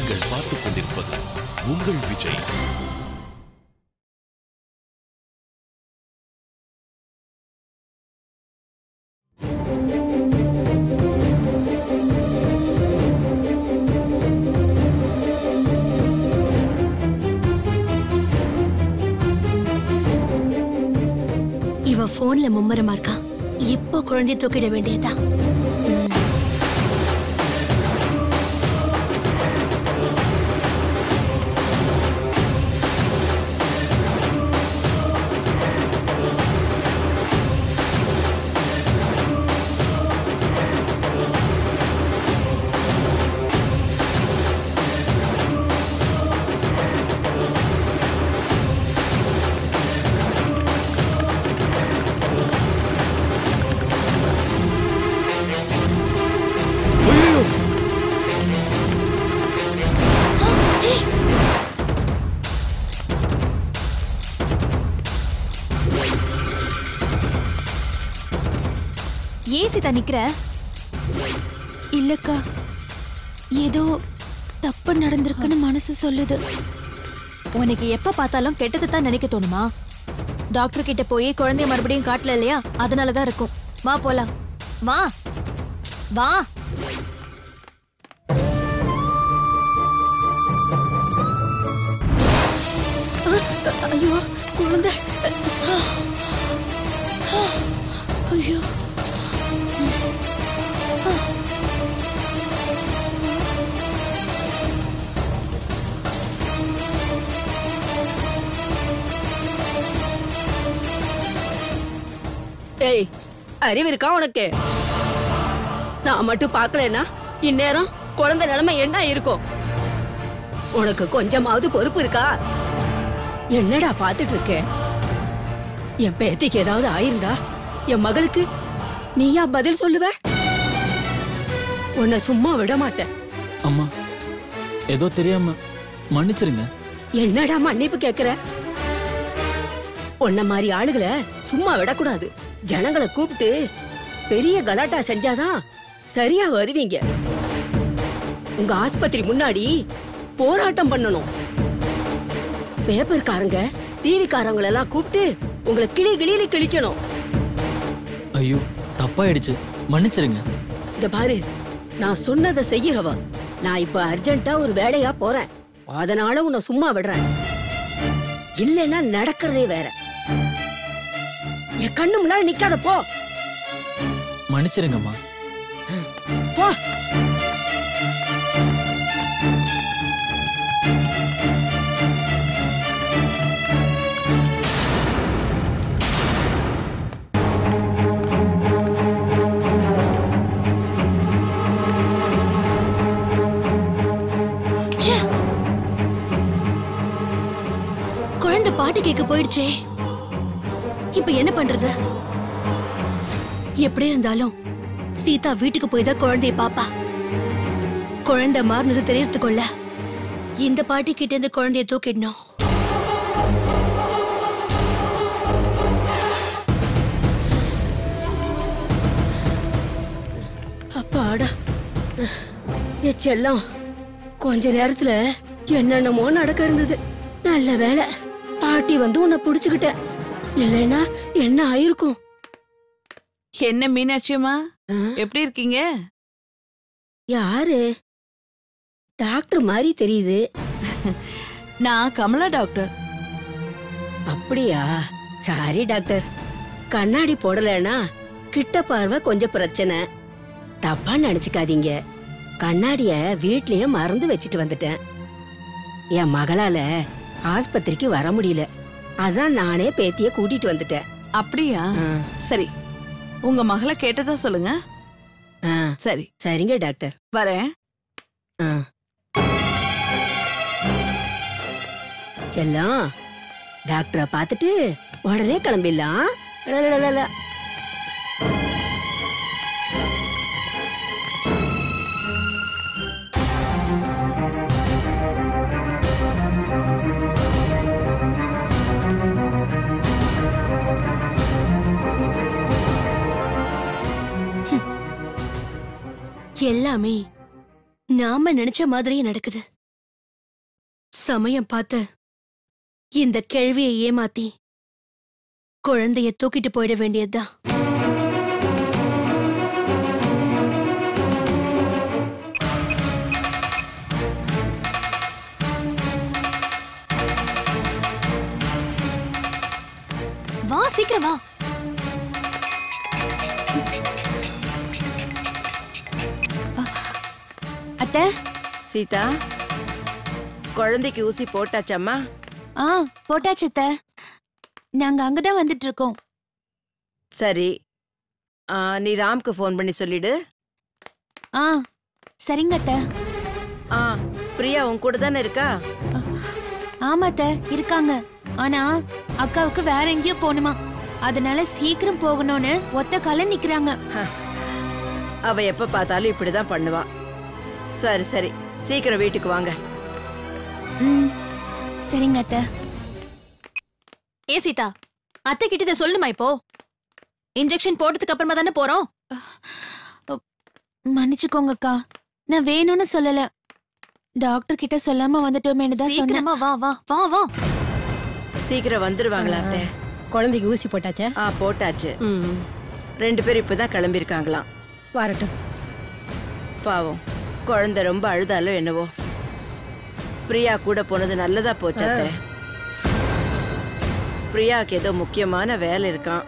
நீங்கள் பார்த்துக் கொண்டிருப்பது உங்கள் விஜய். இவன் போன்ல மும்மரமா இருக்கான். இப்போ குழந்தைய தூக்கிட வேண்டியதா. ஏன் சீதா நிக்கிற? இல்லக்கா, ஏதோ தப்பு நடந்திருக்குன்னு மனசு சொல்லுது. உனக்கு எப்ப பார்த்தாலும் கெட்டதை தான் நினைக்க தோணுமா? டாக்டர் கிட்ட போய் குழந்தைய மறுபடியும் காட்டல இல்லையா, அதனாலதான் இருக்கும். வா போலாம். வா வா. ஐயோ குழந்தை. ஐயோ ஏய், அறிவு இருக்கா உனக்கு? நான் மட்டும் பார்க்கலன்னா இந்நேரம் குழந்தை நிலைமை என்ன இருக்கும்? உனக்கு கொஞ்சமாவது பொறுப்பு இருக்கா? என்னடா பாத்துட்டு இருக்க? என் பேத்திக்கு ஏதாவது ஆயிருந்தா என் மகளுக்கு நீயா பதில் சொல்லுவ? உன்னை சும்மா விட மாட்டேன். அம்மா, ஏதோ தெரியாம மன்னிச்சிருங்க. என்னடா மன்னிப்பு கேக்குற? உன்ன மாதிரி ஆளுகளை சும்மா விடக்கூடாது. ஜனங்களை கூப்பிட்டு பெரிய கலாட்டா செஞ்சாதான் சரியா வருவீங்க. உங்க ஆஸ்பத்திரி முன்னாடி போராட்டம் பண்ணணும். பேப்பர்காரங்க, டிவிக்காரங்களை எல்லாம் கூப்பிட்டு உங்களை கிளியில கிழிக்கணும். ஐயோ, தப்பாயிடுச்சு, மன்னிச்சிருங்க. இந்த பாரு, நான் சொன்னதை செய்யறவ. நான் இப்ப அர்ஜென்ட்டா ஒரு வேலையா போறேன். அதனால உன்னை சும்மா விடுறேன். இல்லைன்னா நடக்கிறதே வேற. என் கண்ணு முன்னால நிக்காத, போ. மன்னிச்சிருங்கம்மா. போ. குழந்தை பாட்டு கேட்க போயிடுச்சே. இப்ப என்ன பண்றது? எப்படி இருந்தாலும் சீதா வீட்டுக்கு போய் தான் குழந்தைய பாப்பா. குழந்தை மாறினது தெரியறதுக்குள்ள இந்த பாட்டி கிட்ட இருந்து குழந்தைய தூக்கிடணும். அப்பாடா, செல்லம், கொஞ்ச நேரத்துல என்னென்னமோ நடக்க இருந்தது. நல்ல வேலை பாட்டி வந்து உன்னை புடிச்சுக்கிட்ட. இல்லைன்னா என்ன ஆயிருக்கும்? என்ன மீனாட்சியம்மா, எப்படி இருக்கீங்க? யாரு? டாக்டர் மாதிரி தெரியுது. நான் கமலா டாக்டர். அப்படியா? சாரி டாக்டர், கண்ணாடி போடலனா கிட்ட பார்வை கொஞ்சம் பிரச்சனை. தப்பா நினைச்சுக்காதீங்க. கண்ணாடிய வீட்லயே மறந்து வச்சுட்டு வந்துட்டேன். என் மகளால ஆஸ்பத்திரிக்கு வர முடியல. அதான் நானே பேத்திய கூட்டிட்டு வந்துட்டேன். அப்படியா? சரி, உங்க மகளை கேட்டதா சொல்லுங்க. சரி. சரிங்க டாக்டர், வரேன். செல்லம், டாக்டரை பார்த்துட்டு உடனே கிளம்பிடலாம். எல்லாமே நாம நினைச்ச மாதிரியே நடக்குது. சமயம் பார்த்து இந்த கேள்வியை ஏமாத்தி குழந்தைய தூக்கிட்டு போயிட வேண்டியதுதான். வா சீக்கிரம் வா. அத்தை. சீதா, குழந்தைக்கு ஊசி போட்டாச்சம்மா? போட்டாச்சு அத்தை. நாங்க அங்கதான் வந்துட்டு இருக்கோம். சரி, நீ ராம்க்கு ஃபோன் பண்ணி சொல்லிடு. சரிங்க அத்தை. பிரியா உன் கூட தானே இருக்கா? ஆமா அத்தை, இருக்காங்க. ஆனா அக்காவுக்கு வேற எங்கேயோ போகணுமா, அதனால சீக்கிரம் போகணும்னு ஒத்த கால நிக்கிறாங்க. அவ எப்ப பார்த்தாலும் இப்படிதான் பண்ணுவா. சரி சரி, சீக்கிரம் வீட்டுக்கு வாங்க. சரிங்க அத்தை. ஏ சீதா, அத்தை கிட்ட இதை சொல்லணுமா இப்போ? இன்ஜெக்ஷன் போட்டதுக்கு அப்புறமா தானே போறோம். மன்னிச்சுக்கோங்க அக்கா, நான் வேணும்னு சொல்லல. டாக்டர் கிட்ட சொல்லாம வந்துட்டோமேனு தான் சொன்னேன். சீக்கிரமா வா வா வா வா. சீக்கிரம் வந்துருவாங்களா அத்தை? குழந்தைக்கு ஊசி போட்டாச்சா? போட்டாச்சு. 2 பேரும் இப்பதான் கிளம்பிருக்காங்களாம். வரட்டும். பாவம், குழந்தை ரொம்ப அழுதாலோ என்னவோ. பிரியா கூட போனது நல்லதா போச்சு அத்தை. பிரியாவுக்கு ஏதோ முக்கியமான வேலை இருக்கான்.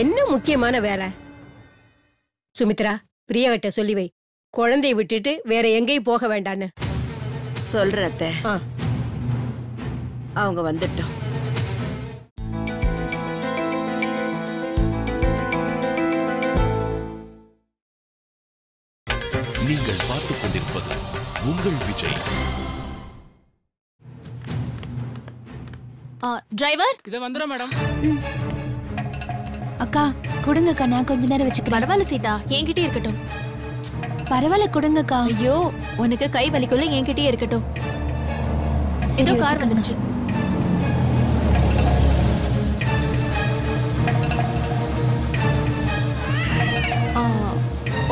என்ன முக்கியமான வேலை? சுமித்ரா, பிரியா கிட்ட சொல்லி வை, குழந்தைய விட்டுட்டு வேற எங்கேயும் போக வேண்டான்னு. சொல்ற அத்தை. அவங்க வந்துட்டோம். நீங்கள் பார்த்துக் கொண்டிருப்பது உங்கள் விஜய். டிரைவர், இத வந்துரும் மேடம். அக்கா கொடுங்கக்கா, நான் கொஞ்ச நேரம் வச்சுக்கிறேன். பரவாயில்ல சீதா, என்கிட்டயே இருக்கட்டும். பரவாயில்ல கொடுங்கக்கா. ஐயோ, உனக்கு கை வலிக்குள்ள என்கிட்டயே இருக்கட்டும். இதோ கார் வந்துச்சு.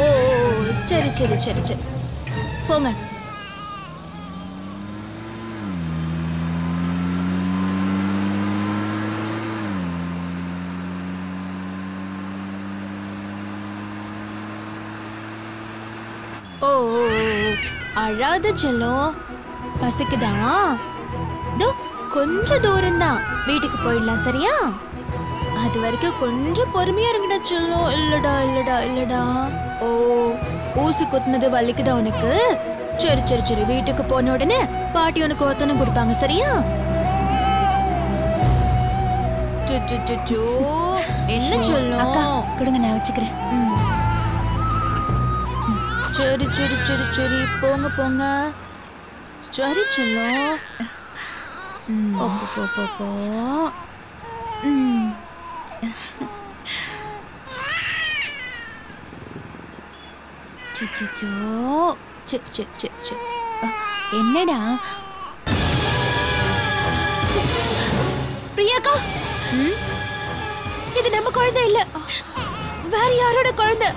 ஓ சரி சரி சரி சரி, போங்க. ஓ அழாத செல்லம், பசிக்குதா? கொஞ்சம் தூரம் தான், வீட்டுக்கு போயிடலாம். சரியா? அது வரைக்கும் கொஞ்சம் பொறுமையா இருங்கடா செல்லம். இல்லடா இல்லடா இல்லடா. ஓ, ஊசி குத்துனது வலிக்குதா உனக்கு? சரி சரி சரி, வீட்டுக்கு போன உடனே பாட்டி உனக்கு ஒத்தனம் கொடுப்பாங்க. சரியா? என்ன செல்லம்? அக்கா கொடுங்க, நான் வச்சுக்கிறேன். சரி சரி சரி சரி, போங்க போங்க. சரி செல்லம். என்னடா பிரியாக்கா, இது நம்ம குழந்தை இல்ல, வேற யாரோட குழந்தை.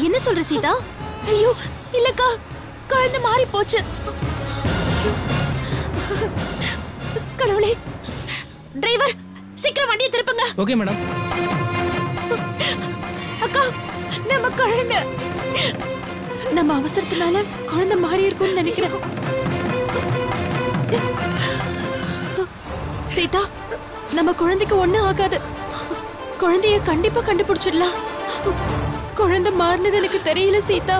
என்ன சொல்ற சீதா? ஐயோ இல்லக்கா, குழந்தை மாறி போச்சு. கடவுளே, டிரைவர் சீக்கிரம் வண்டியை திருப்புங்க. Okay madam. அக்கா, நம்ம குழந்தை, நம்ம அவசரத்தினால குழந்தை மாறி இருக்கும்னு நினைக்கிறேன். சீதா, நம்ம குழந்தைக்கு ஒண்ணும் ஆகாது. குழந்தைய கண்டிப்பா கண்டுபிடிச்சிடலாம். குழந்தை மாறினது எனக்கு தெரியல சீதா.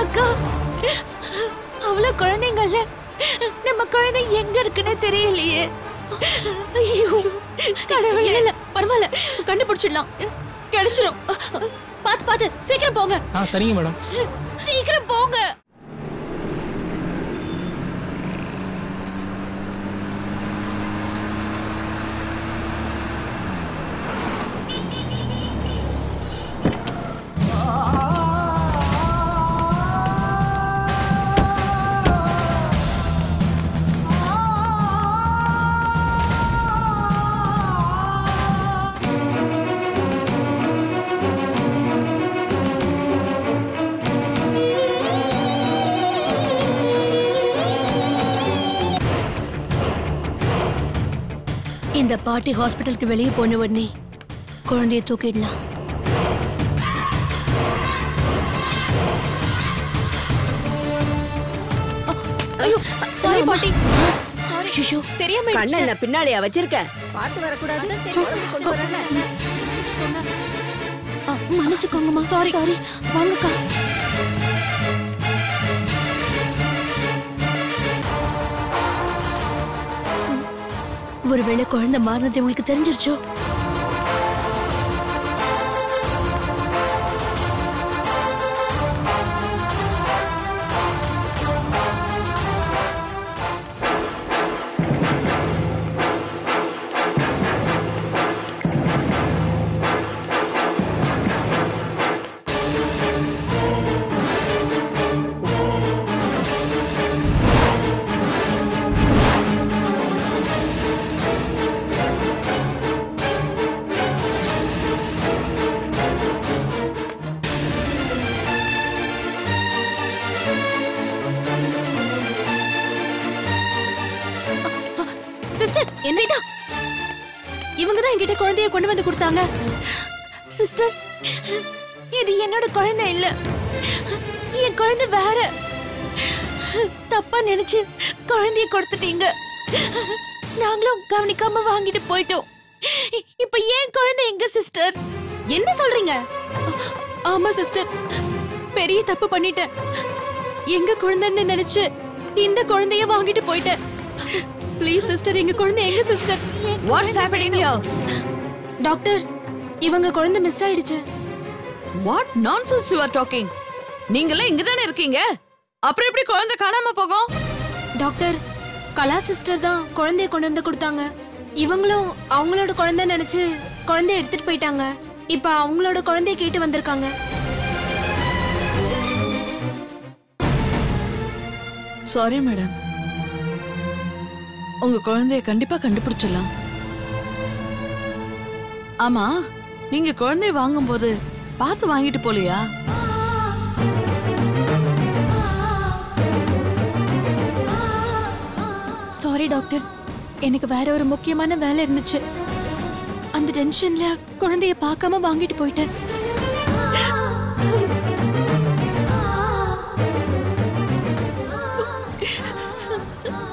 அக்கா, அவ்வளவு குழந்தைங்கள்ல நம்ம குழந்தை எங்க இருக்குன்னு தெரியலையே. ஐயோ கடவுளே. இல்ல பரவாயில்ல, கண்டுபிடிச்சிடலாம். கிடைச்சிரும். பாத்து பாத்து சீக்கிரம் போங்க. சரிங்க மேடம். சீக்கிரம் போங்க. இந்த பாட்டி ஹாஸ்பிட்டலுக்கு வெளியே போன உடனே குழந்தைய தூக்கிடலாம். ஐயோ சாரி பாட்டி. ஐயோ, தெரியாம கண்ணை என்ன பின்னாலேயா வச்சிருக்க? பார்த்து வரக்கூடாது. கொண்டு வரல. மன்னிச்சுக்கோங்கம்மா. Sorry sorry. வாங்கக்கா. ஒருவேளை குழந்தை மாறினது உங்களுக்கு தெரிஞ்சிருச்சோ? சிஸ்டர் என்னடா? இவங்க தான் என்கிட்ட குழந்தைய கொண்டு வந்து கொடுத்தாங்க. சிஸ்டர், இது என்னோட குழந்தை இல்ல, என் குழந்தை வேற. தப்பா நினைச்சு குழந்தைய கொடுத்துட்டீங்க. நாங்களும் கவனிக்காம வாங்கிட்டு போயிட்டோம். இப்ப ஏன் குழந்தை எங்க சிஸ்டர்? என்ன சொல்றீங்க? ஆமா சிஸ்டர், பெரிய தப்பு பண்ணிட்டேன். எங்க குழந்தைன்னு நினைச்சு இந்த குழந்தைய வாங்கிட்டு போயிட்டேன். ப்ளீஸ் சிஸ்டர், எங்க குழந்தை எங்க sister? What's happening here? Doctor, இவங்க குழந்தை மிஸ் ஆயிடுச்சு. What nonsense you are talking? நீங்களே இங்க தானே இருக்கீங்க, அப்புறம் எப்படி குழந்தை காணாம போகும்? டாக்டர், கலா சிஸ்டர் தான் குழந்தைய கொண்டு வந்து கொடுத்தாங்க. இவங்களும் அவங்களோட குழந்தை நினைச்சு குழந்தைய எடுத்துட்டு போயிட்டாங்க. இப்ப அவங்களோட குழந்தைய கேட்டு வந்திருக்காங்க. சாரி மேடம், உங்க குழந்தைய கண்டிப்பா கண்டுபிடிச்சிடலாம். ஆமா, நீங்க குழந்தைய வாங்கும்போது பார்த்து வாங்கிட்டு போலையா? சாரி டாக்டர், எனக்கு வேற ஒரு முக்கியமான வேலை இருந்துச்சு. அந்த டென்ஷன்ல குழந்தைய பார்க்காம வாங்கிட்டு போயிட்டேன்.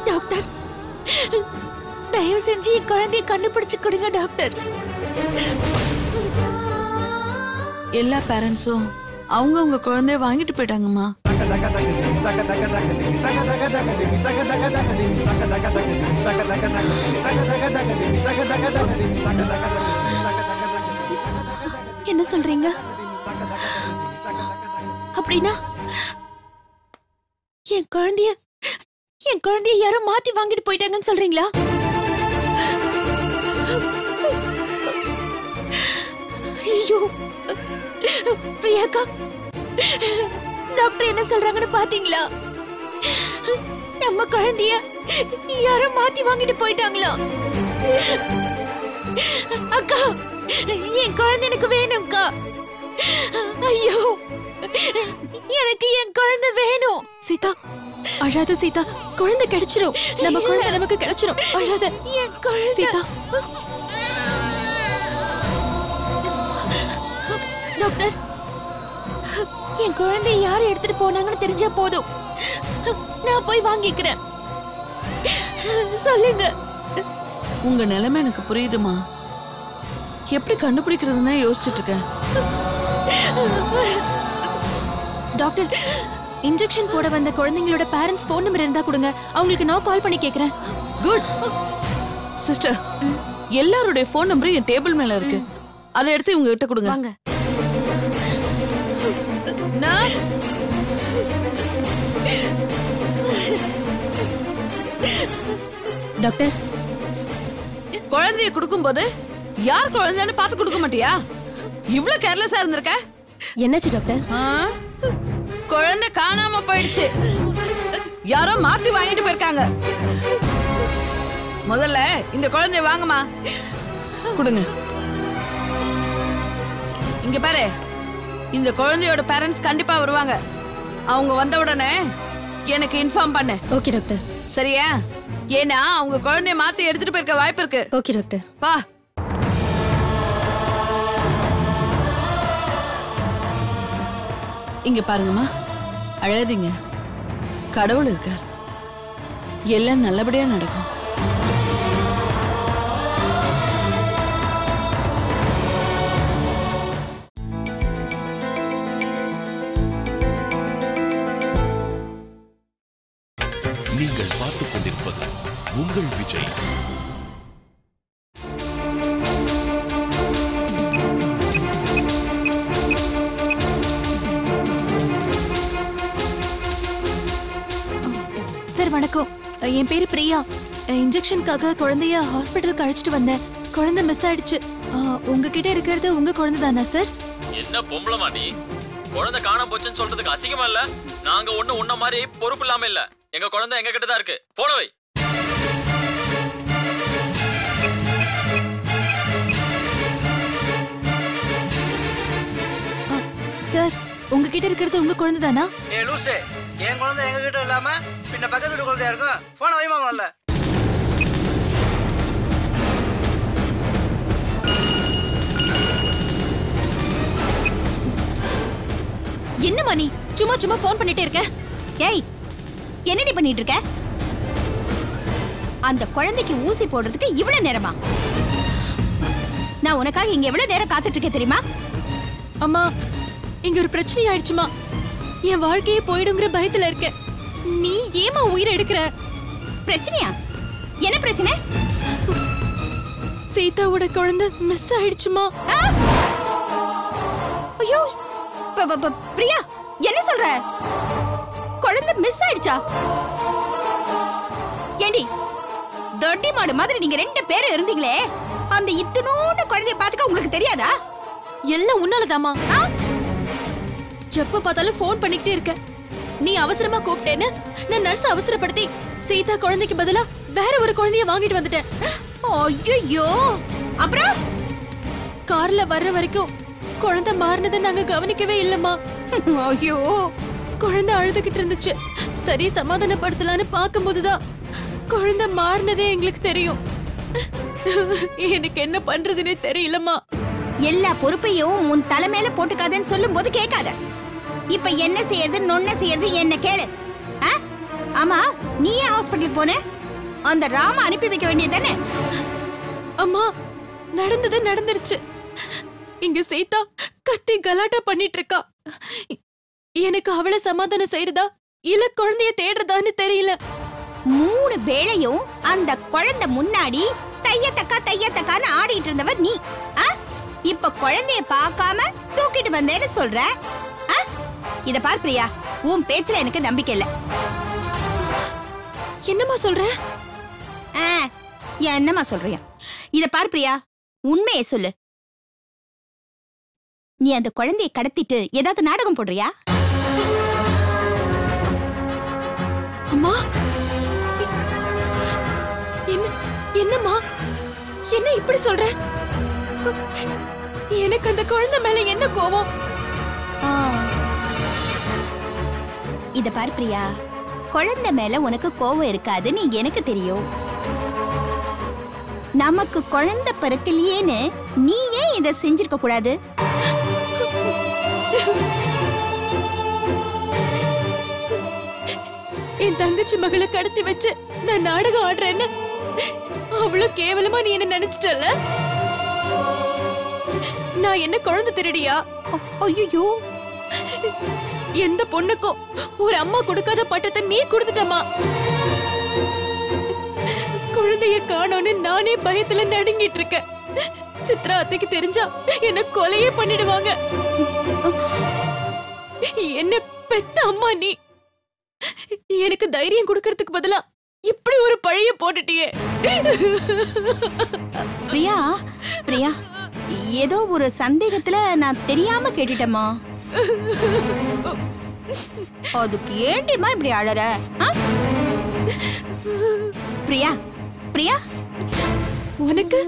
டாக்டர், தயவு செஞ்சு என் குழந்தைய கண்டுபிடிச்சு கொடுங்க டாக்டர். எல்லா பேரண்ட்ஸும் அவங்க குழந்தைய வாங்கிட்டு போயிட்டாங்கம்மா. என்ன சொல்றீங்க? அப்படின்னா என் குழந்தைய யாரோ மாத்தி வாங்கிட்டு போயிட்டாங்கன்னு சொல்றீங்களா? ஐயோ பிரியாக்கா, டாக்டர் என்ன சொல்றாங்கன்னு பாத்தீங்களா? நம்ம குழந்தைய யாரோ மாத்தி வாங்கிட்டு போயிட்டாங்களா? அக்கா, என் குழந்தை எனக்கு வேணும்க்கா. ஐயோ, எனக்கு என் குழந்தை வேணும். சீதா, அழாத சீதா, குழந்தை கிடைச்சிரும். நம்ம குழந்தை நமக்கு கிடைச்சிரும். அழாத. என் குழந்தை. சீதா, டாக்டர், என் குழந்தை யார் எடுத்துட்டு போனாங்கன்னு தெரிஞ்சா போதும், நான் போய் வாங்கிக்கிறேன். சொல்லுங்க. உங்க நிலைமை எனக்கு புரியுதுமா. எப்படி கண்டுபிடிக்கிறதுன்னு யோசிச்சுட்டு இருக்கேன். டாக்டர், இன்ஜெக்ஷன் போட வந்த குழந்தைங்களோட பேரண்ட்ஸ் ஃபோன் நம்பர் இருந்தா கொடுங்க. அவங்களுக்கு நான் கால் பண்ணி கேக்குறேன். குட் சிஸ்டர், எல்லாருடைய ஃபோன் நம்பரும் என் டேபிள் மேல இருக்கு. அதை எடுத்து இவங்க கிட்ட கொடுங்க. வாங்க. டாக்டர், குழந்தைய கொடுக்கும்போது யார் குழந்தைன்னு பார்த்து கொடுக்க மாட்டியா? இவ்ளோ கேர்லெஸ்ஸா இருந்திருக்க. என்னாச்சு டாக்டர்? குழந்தை காணாம போயிடுச்சு. யாரோ மாத்தி வாங்கிட்டு போயிருக்காங்க. முதல்ல இந்த குழந்தைய வாங்கம்மா. கொடுங்க. இங்க பாரு, இந்த குழந்தையோட பேரண்ட்ஸ் கண்டிப்பா வருவாங்க. அவங்க வந்த உடனே எனக்கு இன்ஃபார்ம் பண்ணு. Okay doctor. சரியா? ஏன்னா அவங்க குழந்தைய மாத்தி எடுத்துட்டு போயிருக்க வாய்ப்பு இருக்கு. Okay doctor. வா. இங்க பாருங்கம்மா, அழாதீங்க. கடவுள் இருக்கார், எல்லாம் நல்லபடியா நடக்கும். நீங்கள் பார்த்துக் கொண்டிருப்பது உங்கள் விஜய். சார் வணக்கம். என் பேரு பிரியா. இன்ஜெக்ஷனுக்காக குழந்தைய ஹாஸ்பிட்டலுக்கு அழைச்சிட்டு வந்தேன். குழந்தை மிஸ் ஆயிடுச்சு. உங்ககிட்ட இருக்கிறது உங்க குழந்தை தானா சார்? என்ன பொம்பளமா நீ? குழந்தை காணாம போச்சுன்னு சொல்றதுக்கு அசிங்கமா இல்ல? நாங்க ஒண்ணு உன்ன மாதிரி பொறுப்பு இல்லாம இல்ல. எங்க குழந்தை எங்க கிட்ட தான் இருக்கு. போன வை. சார் உங்ககிட்ட இருக்கிறது உங்க குழந்தை தானா? ஏ லூசே, என் குழந்தை எங்க கிட்ட இல்லாம பின்ன பக்கத்து வீட்டு குழந்தையா இருக்கும். போன வைமா வரல. என்னம்மா நீ சும்மா சும்மா போன் பண்ணிட்டே இருக்க? ஏய், என்னடி பண்ணிட்டு இருக்க? அந்த குழந்தைக்கு ஊசி போடுறதுக்கு இவ்வளவு நேரமா? நான் உனக்காக இங்க எவ்வளவு நேரம் காத்துட்டு இருக்கேன் தெரியுமா? அம்மா, இங்க ஒரு பிரச்சனை ஆயிடுச்சுமா. என் வாழ்க்கையே போயிடுங்கிற பயத்துல இருக்கேன். நீ ஏமா உயிரை எடுக்கிற? பிரச்சனையா? என்ன பிரச்சனை? சீதாவோட குழந்தை மிஸ் ஆயிடுச்சுமா. ஐயோ பிரியா, என்ன சொல்ற? குழந்தை மிஸ் ஆயிடுச்சா? ஏண்டி, தொட்டி மாடு மாதிரி நீங்க 2 பேரும் இருந்தீங்களே, அந்த இத்தனோட குழந்தைய பாத்துக்க உங்களுக்கு தெரியாதா? எல்லாம் உன்னாலதாமா. எப்ப பார்த்தாலும் போன் பண்ணிக்கிட்டே இருக்க. நீ அவசரமா கூப்பிட்டேன்னு நான் நர்ஸ் அவசரப்படுத்தி சீதா குழந்தைக்கு பதிலா வேற ஒரு குழந்தைய வாங்கிட்டு வந்துட்டேன். ஐயோ, அப்புறம் கார்ல வர்ற வரைக்கும் குழந்தை மாறினதை நாங்க கவனிக்கவே இல்லம்மா. ஐயோ, குழந்தை அழுதுகிட்டு இருந்துச்சு. சரி சமாதானப்படுத்தலான்னு பார்க்கும்போதுதான் குழந்தை மாறினதே எங்களுக்கு தெரியும். எனக்கு என்ன பண்றதுன்னே தெரியலம்மா. எல்லா பொறுப்பையும் உன் தலை மேல போட்டுக்காதன்னு சொல்லும் போது கேட்காத. இப்ப என்ன செய்யறது நொன்ன செய்யறது என்ன கேளு. ஆமா, நீ ஏன் ஹாஸ்பிட்டலுக்கு போன? அந்த ராம அனுப்பி வைக்க வேண்டியதானே? அம்மா, நடந்தது நடந்துருச்சு. இங்க சீதா கத்தி கலாட்டா பண்ணிட்டு இருக்கா. எனக்கு அவளை சமாதானம் செய்யறதா இல்ல குழந்தைய தேடுறதான்னு தெரியல. 3 வேளையும் அந்த குழந்தை முன்னாடி தையத்தக்கான்னு ஆடிட்டு இருந்தவர் நீ. இப்ப குழந்தைய பார்க்காம தூக்கிட்டு வந்தேன்னு சொல்ற. இத பார் பிரியா, உன் பேச்சுல எனக்கு நம்பிக்கை இல்ல. என்னம்மா சொல்ற? என்னம்மா சொல்றியா? இத பார் பிரியா, உண்மையை சொல்லு. நீ அந்த குழந்தையை கடத்திட்டு ஏதாவது நாடகம் போடுறியா? அம்மா, என்னம்மா என்ன இப்படி சொல்ற? எனக்கு அந்த குழந்தை மேல என்ன கோவம்? இத பார் பிரியா, குழந்தை மேல உனக்கு கோவம் இருக்காதுன்னு எனக்கு தெரியும். நமக்கு குழந்தை பிறக்கலையேன்னு நீ ஏன் இத செஞ்சிருக்க கூடாது? என் தங்கச்சி மகளை கடத்தி வச்சு நான் நாடகம் ஆடுறேன்னு அவ்வளவு கேவலமா நீ என்ன நினைச்சிட்டல? நான் என்ன குழந்தை திருடியா? ஐயோ, எந்த பொண்ணுக்கும் ஒரு அம்மா கொடுக்காத பட்டத்தை நீ கொடுத்துட்டமா. குழந்தைய காணோன்னு நானே பயத்துல நடுங்கிட்டு இருக்கேன். சித்ரா அத்தைக்கு தெரிஞ்சா என்ன கொலையே பண்ணிடுவாங்க. என்ன பெத்த அம்மா நீ. எனக்கு தைரியம் கொடுக்கறதுக்கு பதிலா இப்படி ஒரு பழிய போட்டுட்டியே. பிரியா பிரியா, ஏதோ ஒரு சந்தேகத்துல நான் தெரியாம கேட்டுட்டேமா. அதுக்கு ஏண்டிமா இப்படி அழற? பிரியா பிரியா, உனக்கு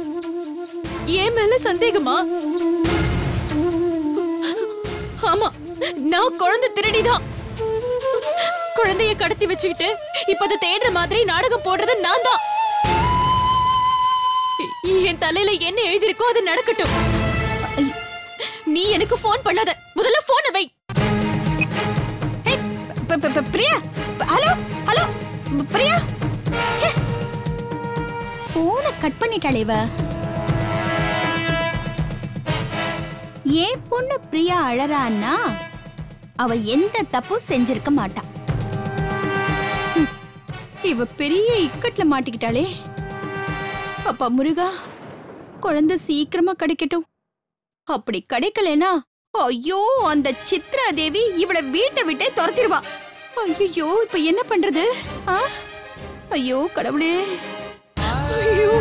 ஏன் மேல சந்தேகமா? ஆமா, நான் குழந்தை திருடிதான். குழந்தைய கடத்தி வச்சுக்கிட்டு இப்ப அதை தேடுற மாதிரி நாடகம் போடுறது நான் தான். என் தலையில என்ன எழுதிருக்கோ அது நடக்கட்டும். நீ எனக்கு போன் பண்ணாத, முதல்ல போனை வை. பிரியா, ஹலோ ஹலோ பிரியா, போனை கட் பண்ணிட்டாளே இவ. ஏன் பொண்ணு பிரியா அழறான்னா அவ எந்த தப்பும் செஞ்சிருக்க மாட்டா. இவ பெரிய இக்கட்ல மாட்டிக்கிட்டாளே. அப்பா முருகா, குழந்தை சீக்கிரமா கிடைக்கட்டும். அப்படி கிடைக்கலனா ஐயோ அந்த சித்ரா தேவி இவளை வீட்டை விட்டே துரத்திடுவா. ஐயோ இப்ப என்ன பண்றது? ஐயோ கடவுளே. ஐயோ